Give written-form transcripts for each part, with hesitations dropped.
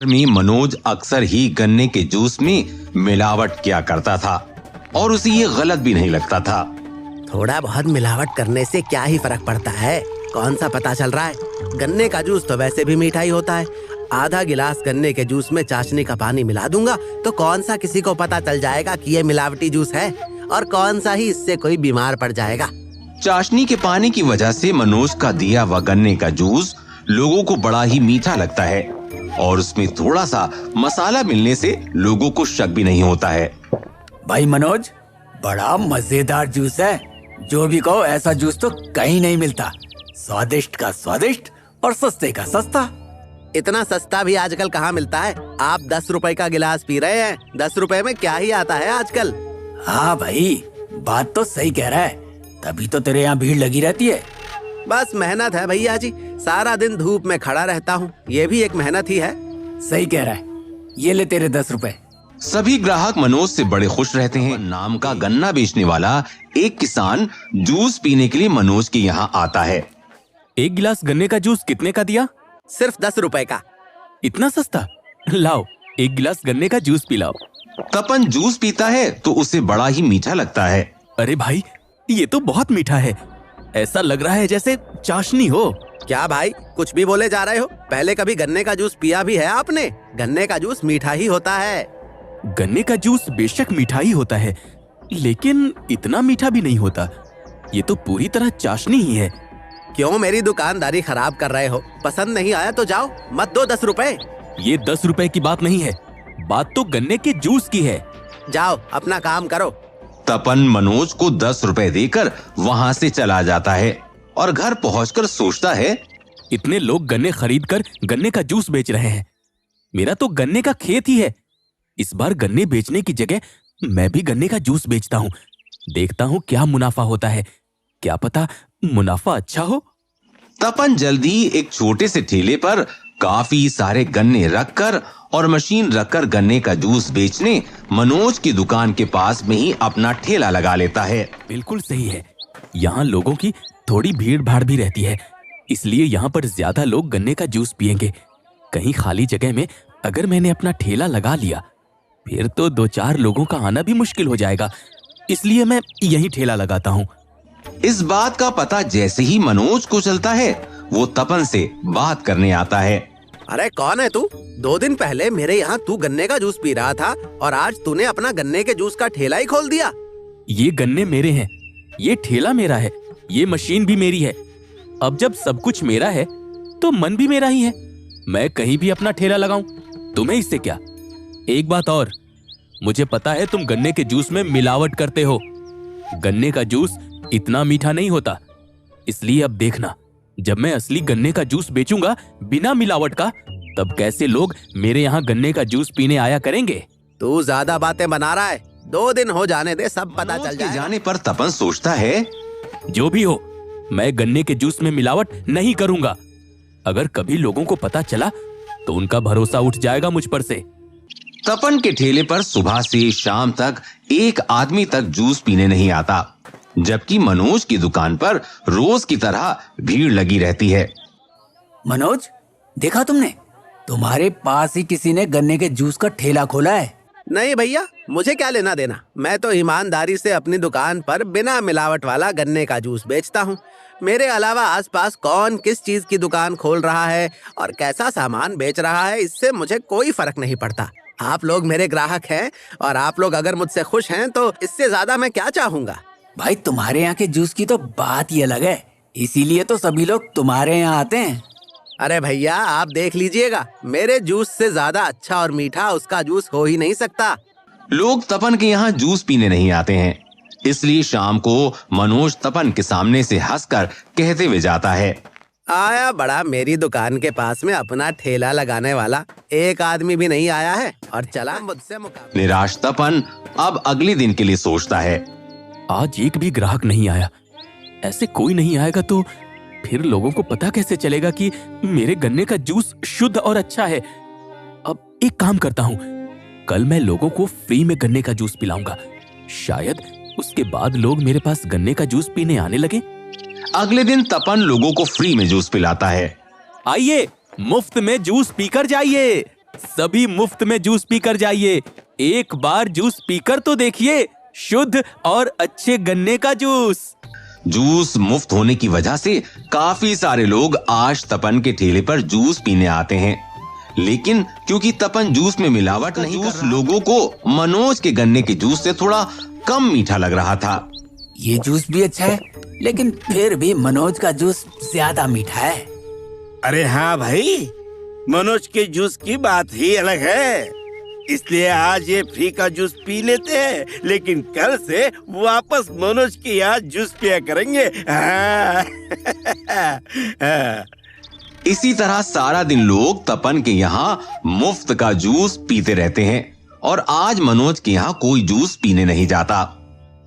में मनोज अक्सर ही गन्ने के जूस में मिलावट किया करता था और उसे ये गलत भी नहीं लगता था। थोड़ा बहुत मिलावट करने से क्या ही फर्क पड़ता है, कौन सा पता चल रहा है। गन्ने का जूस तो वैसे भी मीठा ही होता है। आधा गिलास गन्ने के जूस में चाशनी का पानी मिला दूंगा तो कौन सा किसी को पता चल जाएगा कि ये मिलावटी जूस है, और कौन सा ही इससे कोई बीमार पड़ जाएगा। चाशनी के पानी की वजह से मनोज का दिया हुआ गन्ने का जूस लोगों को बड़ा ही मीठा लगता है और उसमें थोड़ा सा मसाला मिलने से लोगों को शक भी नहीं होता है। भाई मनोज, बड़ा मजेदार जूस है। जो भी कहो, ऐसा जूस तो कहीं नहीं मिलता। स्वादिष्ट का स्वादिष्ट और सस्ते का सस्ता। इतना सस्ता भी आजकल कहाँ मिलता है। आप 10 रुपए का गिलास पी रहे हैं, 10 रुपए में क्या ही आता है आजकल। हाँ भाई, बात तो सही कह रहा है, तभी तो तेरे यहाँ भीड़ लगी रहती है। बस मेहनत है भैया जी, सारा दिन धूप में खड़ा रहता हूँ, ये भी एक मेहनत ही है। सही कह रहा है, ये ले तेरे 10 रुपए। सभी ग्राहक मनोज से बड़े खुश रहते हैं। नाम का गन्ना बेचने वाला एक किसान जूस पीने के लिए मनोज के यहाँ आता है। एक गिलास गन्ने का जूस कितने का दिया? सिर्फ 10 रुपए का। इतना सस्ता? लाओ, एक गिलास गन्ने का जूस पिलाओ। तपन जूस पीता है तो उसे बड़ा ही मीठा लगता है। अरे भाई, ये तो बहुत मीठा है, ऐसा लग रहा है जैसे चाशनी हो। क्या भाई, कुछ भी बोले जा रहे हो? पहले कभी गन्ने का जूस पिया भी है आपने? गन्ने का जूस मीठा ही होता है। गन्ने का जूस बेशक मीठा ही होता है, लेकिन इतना मीठा भी नहीं होता। ये तो पूरी तरह चाशनी ही है। क्यों मेरी दुकानदारी खराब कर रहे हो? पसंद नहीं आया तो जाओ, मत दो 10 रुपए। ये 10 रुपए की बात नहीं है, बात तो गन्ने के जूस की है। जाओ अपना काम करो। तपन मनोज को 10 रुपए देकर वहाँ से चला जाता है और घर पहुंचकर सोचता है, इतने लोग गन्ने खरीद कर गन्ने का जूस बेच रहे हैं, मेरा तो गन्ने का खेत ही है। इस बार गन्ने बेचने की जगह मैं भी गन्ने का जूस बेचता हूँ, देखता हूँ क्या मुनाफा होता है, क्या पता मुनाफा अच्छा हो। तपन जल्दी एक छोटे से ठेले पर काफी सारे गन्ने रखकर और मशीन रखकर गन्ने का जूस बेचने मनोज की दुकान के पास में ही अपना ठेला लगा लेता है। बिल्कुल सही है, यहाँ लोगों की थोड़ी भीड़ भाड़ भी रहती है, इसलिए यहाँ पर ज्यादा लोग गन्ने का जूस पियेंगे। कहीं खाली जगह में अगर मैंने अपना ठेला लगा लिया, फिर तो 2-4 लोगों का आना भी मुश्किल हो जाएगा, इसलिए मैं यही ठेला लगाता हूँ। इस बात का पता जैसे ही मनोज को चलता है, वो तपन से बात करने आता है। अरे कौन है तू? 2 दिन पहले मेरे यहाँ तू गन्ने का जूस पी रहा था और आज तूने अपना गन्ने के जूस का ठेला ही खोल दिया। ये गन्ने मेरे हैं, ये ठेला मेरा है, ये मशीन भी मेरी है। अब जब सब कुछ मेरा है तो मन भी मेरा ही है, मैं कहीं भी अपना ठेला लगाऊं, तुम्हें इससे क्या। एक बात और, मुझे पता है तुम गन्ने के जूस में मिलावट करते हो। गन्ने का जूस इतना मीठा नहीं होता, इसलिए अब देखना, जब मैं असली गन्ने का जूस बेचूंगा बिना मिलावट का, तब कैसे लोग मेरे यहाँ गन्ने का जूस पीने आया करेंगे। तू ज्यादा बातें बना रहा है, 2 दिन हो जाने दे, सब पता चल जाएगा। जाने पर तपन सोचता है, जो भी हो, मैं गन्ने के जूस में मिलावट नहीं करूंगा। अगर कभी लोगों को पता चला तो उनका भरोसा उठ जाएगा मुझ पर से। तपन के ठेले पर सुबह से शाम तक एक आदमी तक जूस पीने नहीं आता, जबकि मनोज की दुकान पर रोज की तरह भीड़ लगी रहती है। मनोज, देखा तुमने, तुम्हारे पास ही किसी ने गन्ने के जूस का ठेला खोला है। नहीं भैया, मुझे क्या लेना देना, मैं तो ईमानदारी से अपनी दुकान पर बिना मिलावट वाला गन्ने का जूस बेचता हूँ। मेरे अलावा आसपास कौन किस चीज की दुकान खोल रहा है और कैसा सामान बेच रहा है, इससे मुझे कोई फर्क नहीं पड़ता। आप लोग मेरे ग्राहक हैं और आप लोग अगर मुझसे खुश हैं तो इससे ज्यादा मैं क्या चाहूंगा। भाई, तुम्हारे यहाँ के जूस की तो बात ही अलग है, इसीलिए तो सभी लोग तुम्हारे यहाँ आते हैं। अरे भैया, आप देख लीजिएगा, मेरे जूस से ज्यादा अच्छा और मीठा उसका जूस हो ही नहीं सकता। लोग तपन के यहाँ जूस पीने नहीं आते हैं, इसलिए शाम को मनोज तपन के सामने से हंसकर कहते हुए जाता है, आया बड़ा मेरी दुकान के पास में अपना ठेला लगाने वाला, एक आदमी भी नहीं आया है और चला मुझसे मुकाबला। निराश तपन अब अगले दिन के लिए सोचता है, आज एक भी ग्राहक नहीं आया, ऐसे कोई नहीं आएगा तो फिर लोगों को पता कैसे चलेगा कि मेरे गन्ने का जूस शुद्ध और अच्छा है। अब एक काम करता हूँ, कल मैं लोगों को फ्री में गन्ने का जूस पिलाऊंगा, शायद उसके बाद लोग मेरे पास गन्ने का जूस पीने आने लगे। अगले दिन तपन लोगों को फ्री में जूस पिलाता है। आइए, मुफ्त में जूस पीकर जाइए। सभी मुफ्त में जूस पीकर जाइए। एक बार जूस पीकर तो देखिए, शुद्ध और अच्छे गन्ने का जूस। जूस मुफ्त होने की वजह से काफी सारे लोग आज तपन के ठेले पर जूस पीने आते हैं। लेकिन क्योंकि तपन जूस में मिलावट नहीं कर रहा, लोगों को मनोज के गन्ने के जूस से थोड़ा कम मीठा लग रहा था। ये जूस भी अच्छा है, लेकिन फिर भी मनोज का जूस ज्यादा मीठा है। अरे हाँ भाई, मनोज के जूस की बात ही अलग है। इसलिए आज ये फ्री का जूस पी लेते हैं, लेकिन कल से वापस मनोज के यहाँ जूस पिया करेंगे। इसी तरह सारा दिन लोग तपन के यहाँ मुफ्त का जूस पीते रहते हैं और आज मनोज के यहाँ कोई जूस पीने नहीं जाता।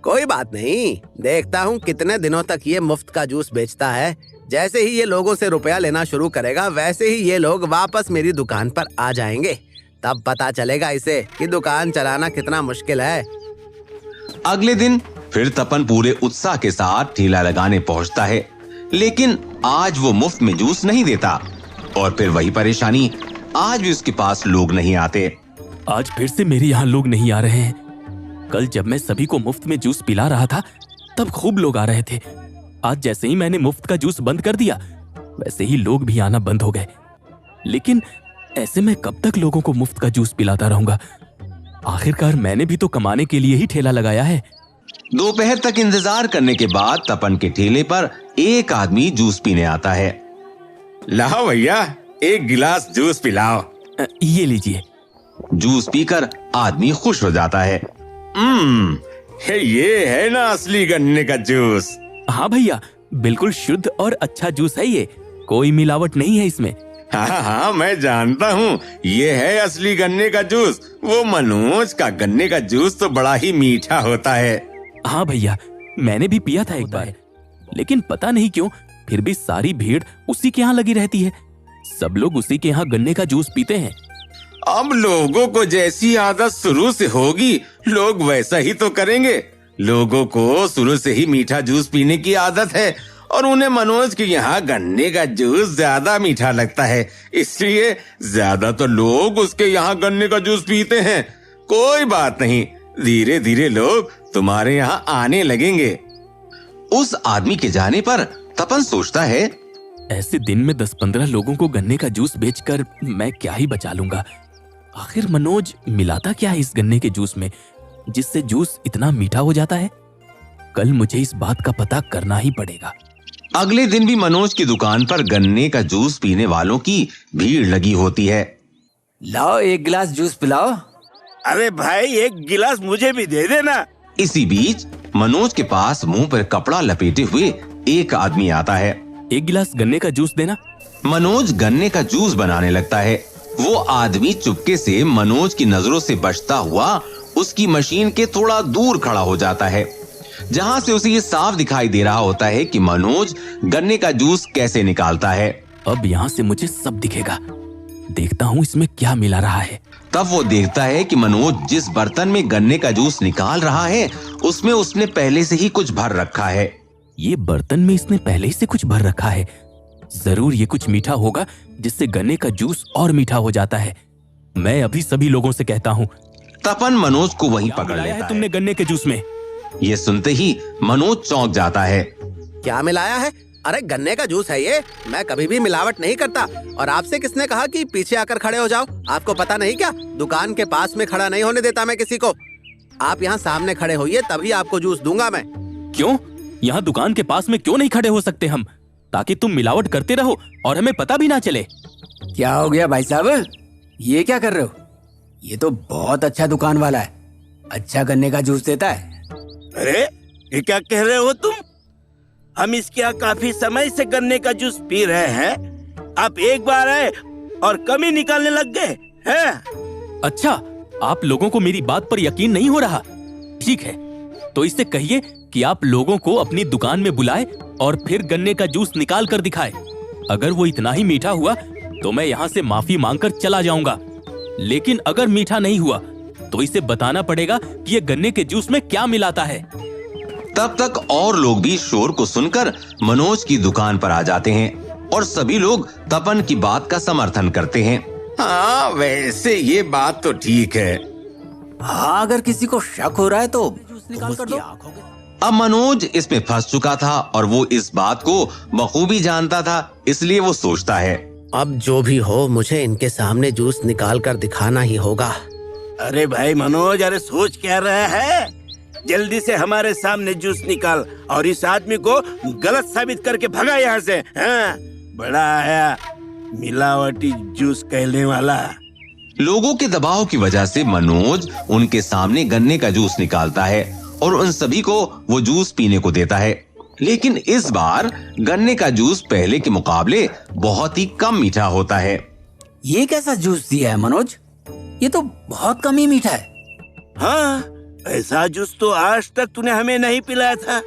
कोई बात नहीं, देखता हूँ कितने दिनों तक ये मुफ्त का जूस बेचता है। जैसे ही ये लोगों से रुपया लेना शुरू करेगा, वैसे ही ये लोग वापस मेरी दुकान पर आ जाएंगे। तब पता चलेगा इसे कि दुकान चलाना कितना मुश्किल है। अगले दिन फिर तपन पूरे उत्साह के साथ ठेला लगाने पहुंचता है, लेकिन आज वो मुफ्त में जूस नहीं देता। और फिर वही परेशानी, आज भी उसके पास लोग नहीं आते। आज फिर से मेरे यहाँ लोग नहीं आ रहे हैं। कल जब मैं सभी को मुफ्त में जूस पिला रहा था, तब खूब लोग आ रहे थे। आज जैसे ही मैंने मुफ्त का जूस बंद कर दिया, वैसे ही लोग भी आना बंद हो गए। लेकिन ऐसे में कब तक लोगों को मुफ्त का जूस पिलाता रहूंगा? आखिरकार मैंने भी तो कमाने के लिए ही ठेला लगाया है। दोपहर तक इंतजार करने के बाद तपन के ठेले पर एक आदमी जूस पीने आता है। लाओ भैया, एक गिलास जूस पिलाओ। ये लीजिए। जूस पीकर आदमी खुश हो जाता है। ये है ना असली गन्ने का जूस। हाँ भैया, बिल्कुल शुद्ध और अच्छा जूस है ये। कोई मिलावट नहीं है इसमें। हाँ, मैं जानता हूँ, ये है असली गन्ने का जूस। वो मनोज का गन्ने का जूस तो बड़ा ही मीठा होता है। हाँ भैया, मैंने भी पिया था एक बार, लेकिन पता नहीं क्यों फिर भी सारी भीड़ उसी के यहाँ लगी रहती है। सब लोग उसी के यहाँ गन्ने का जूस पीते हैं। अब लोगों को जैसी आदत शुरू से होगी, लोग वैसा ही तो करेंगे। लोगों को शुरू से ही मीठा जूस पीने की आदत है और उन्हें मनोज के यहाँ गन्ने का जूस ज्यादा मीठा लगता है, इसलिए ज्यादातर लोग उसके यहाँ गन्ने का जूस पीते हैं। कोई बात नहीं, धीरे धीरे लोग तुम्हारे यहाँ आने लगेंगे। उस आदमी के जाने पर तपन सोचता है, ऐसे दिन में 10-15 लोगों को गन्ने का जूस बेचकर मैं क्या ही बचा लूंगा। आखिर मनोज मिलाता क्या है इस गन्ने के जूस में, जिससे जूस इतना मीठा हो जाता है? कल मुझे इस बात का पता करना ही पड़ेगा। अगले दिन भी मनोज की दुकान पर गन्ने का जूस पीने वालों की भीड़ लगी होती है। लाओ एक गिलास जूस पिलाओ। अरे भाई, एक गिलास मुझे भी दे देना। इसी बीच मनोज के पास मुंह पर कपड़ा लपेटे हुए एक आदमी आता है। एक गिलास गन्ने का जूस देना। मनोज गन्ने का जूस बनाने लगता है। वो आदमी चुपके से मनोज की नजरों से बचता हुआ उसकी मशीन के थोड़ा दूर खड़ा हो जाता है, जहां से उसे ये साफ दिखाई दे रहा होता है कि मनोज गन्ने का जूस कैसे निकालता है। अब यहाँ से मुझे सब दिखेगा। देखता हूँ इसमें क्या मिला रहा है। तब वो देखता है कि मनोज जिस बर्तन में गन्ने का जूस निकाल रहा है, उसमें उसने पहले से ही कुछ भर रखा है। ये बर्तन में इसने पहले ही से कुछ भर रखा है। जरूर ये कुछ मीठा होगा, जिससे गन्ने का जूस और मीठा हो जाता है। मैं अभी सभी लोगों से कहता हूँ। तपन मनोज को वहीं पकड़ मिलाया लेता है तुमने गन्ने के जूस में? ये सुनते ही मनोज चौंक जाता है। क्या मिलाया है? अरे गन्ने का जूस है ये, मैं कभी भी मिलावट नहीं करता। और आपसे किसने कहा कि पीछे आकर खड़े हो जाओ? आपको पता नहीं क्या? दुकान के पास में खड़ा नहीं होने देता मैं किसी को। आप यहाँ सामने खड़े होइए, तभी आपको जूस दूंगा मैं। क्यों? यहाँ दुकान के पास में क्यों नहीं खड़े हो सकते हम, ताकि तुम मिलावट करते रहो और हमें पता भी ना चले? क्या हो गया भाई साहब, ये क्या कर रहे हो? ये तो बहुत अच्छा दुकान वाला है, अच्छा गन्ने का जूस देता है। अरे ये क्या कह रहे हो तुम? हम इसके यहाँ काफी समय से गन्ने का जूस पी रहे हैं। आप एक बार आए और कमी निकालने लग गए हैं। अच्छा, आप लोगों को मेरी बात पर यकीन नहीं हो रहा? ठीक है, तो इससे कहिए कि आप लोगों को अपनी दुकान में बुलाए और फिर गन्ने का जूस निकाल कर दिखाए। अगर वो इतना ही मीठा हुआ तो मैं यहाँ से माफी मांगकर चला जाऊंगा, लेकिन अगर मीठा नहीं हुआ तो इसे बताना पड़ेगा कि ये गन्ने के जूस में क्या मिलाता है। तब तक और लोग भी शोर को सुनकर मनोज की दुकान पर आ जाते हैं और सभी लोग तपन की बात का समर्थन करते हैं। हाँ, वैसे ये बात तो ठीक है। हाँ, अगर किसी को शक हो रहा है तो निकाल कर दो। अब मनोज इसमें फंस चुका था और वो इस बात को बखूबी जानता था, इसलिए वो सोचता है, अब जो भी हो मुझे इनके सामने जूस निकाल कर दिखाना ही होगा। अरे भाई मनोज, अरे सोच क्या रहा है? जल्दी से हमारे सामने जूस निकाल और इस आदमी को गलत साबित करके भगा यहाँ से। हाँ, बड़ा आया मिलावटी जूस कहने वाला। लोगों के दबाव की वजह से मनोज उनके सामने गन्ने का जूस निकालता है और उन सभी को वो जूस पीने को देता है। लेकिन इस बार गन्ने का जूस पहले के मुकाबले बहुत ही कम मीठा होता है। ये कैसा जूस दिया है मनोज? ये तो बहुत कम ही मीठा है। हाँ, ऐसा जूस तो आज तक तूने हमें नहीं पिलाया था,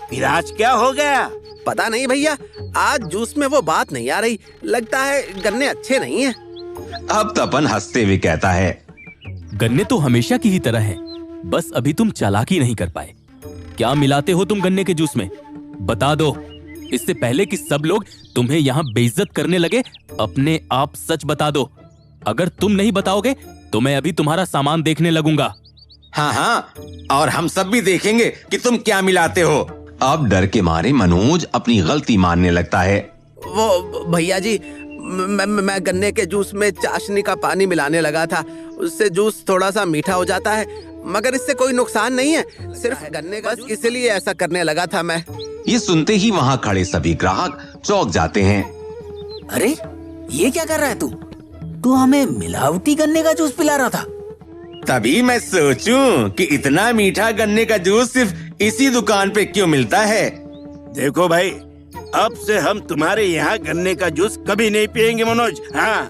फिर आज क्या हो गया? पता नहीं भैया, आज जूस में वो बात नहीं आ रही। लगता है गन्ने अच्छे नहीं हैं। अब तपन हंसते हुए कहता है, गन्ने तो हमेशा की ही तरह हैं, बस अभी तुम चालाकी नहीं कर पाए। क्या मिलाते हो तुम गन्ने के जूस में? बता दो, इससे पहले कि सब लोग तुम्हें यहाँ बेइज्जत करने लगे। अपने आप सच बता दो। अगर तुम नहीं बताओगे तो मैं अभी तुम्हारा सामान देखने लगूंगा। हाँ हाँ, और हम सब भी देखेंगे कि तुम क्या मिलाते हो। अब डर के मारे मनोज अपनी गलती मानने लगता है। वो भैया जी, मैं गन्ने के जूस में चाशनी का पानी मिलाने लगा था। उससे जूस थोड़ा सा मीठा हो जाता है, मगर इससे कोई नुकसान नहीं है। सिर्फ गन्ने का, बस इसलिए ऐसा करने लगा था मैं। ये सुनते ही वहाँ खड़े सभी ग्राहक चौंक जाते हैं। अरे, ये क्या कर रहा है तू? तू हमें मिलावटी गन्ने का जूस पिला रहा था। तभी मैं सोचूं कि इतना मीठा गन्ने का जूस सिर्फ इसी दुकान पे क्यों मिलता है। देखो भाई, अब से हम तुम्हारे यहाँ गन्ने का जूस कभी नहीं पियेंगे मनोज। हाँ,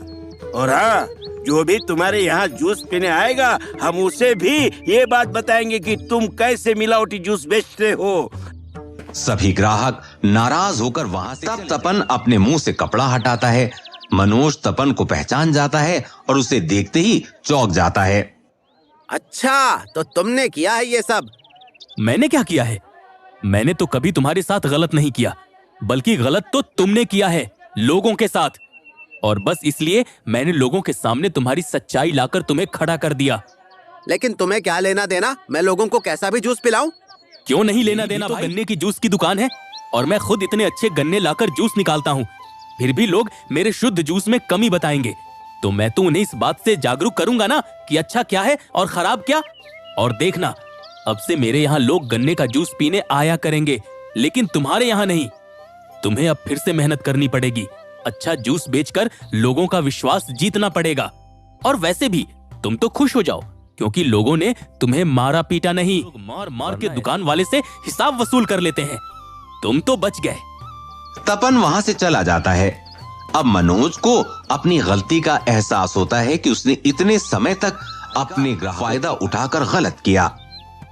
और हाँ, जो भी तुम्हारे यहाँ जूस पीने आएगा हम उसे भी ये बात बताएंगे कि तुम कैसे मिलावटी जूस बेचते हो। सभी ग्राहक नाराज होकर वहाँ से तब तपन अपने मुंह से कपड़ा हटाता है। मनोज तपन को पहचान जाता है और उसे देखते ही चौंक जाता है। अच्छा, तो तुमने किया है ये सब? मैंने क्या किया है? मैंने तो कभी तुम्हारे साथ गलत नहीं किया, बल्कि गलत तो तुमने किया है लोगों के साथ। और बस इसलिए मैंने लोगों के सामने तुम्हारी सच्चाई लाकर तुम्हें खड़ा कर दिया। लेकिन तुम्हें क्या लेना देना? मैं लोगों को कैसा भी जूस पिलाऊं? क्यों नहीं लेना देना? तो गन्ने की जूस की दुकान है और मैं खुद इतने अच्छे गन्ने लाकर जूस निकालता हूँ, फिर भी लोग मेरे शुद्ध जूस में कमी बताएंगे। तो मैं तो उन्हें इस बात से जागरूक करूंगा ना कि अच्छा क्या है और खराब क्या। और देखना, अब से मेरे यहाँ लोग गन्ने का जूस पीने आया करेंगे, लेकिन तुम्हारे यहाँ नहीं। तुम्हें अब फिर से मेहनत करनी पड़ेगी, अच्छा जूस बेचकर लोगों का विश्वास जीतना पड़ेगा। और वैसे भी तुम तो खुश हो जाओ, क्योंकि लोगों ने तुम्हें मारा पीटा नहीं, मार मार के दुकान वाले से हिसाब वसूल कर लेते हैं। तुम तो बच गए। तपन वहाँ से चला जाता है। अब मनोज को अपनी गलती का एहसास होता है कि उसने इतने समय तक अपने फायदा उठाकर गलत किया।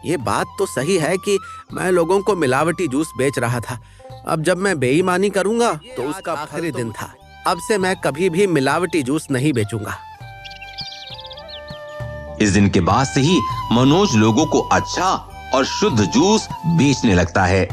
ये बात तो सही है कि मैं लोगों को मिलावटी जूस बेच रहा था। अब जब मैं बेईमानी करूंगा तो उसका आखिरी दिन था। अब से मैं कभी भी मिलावटी जूस नहीं बेचूंगा। इस दिन के बाद से ही मनोज लोगों को अच्छा और शुद्ध जूस बेचने लगता है।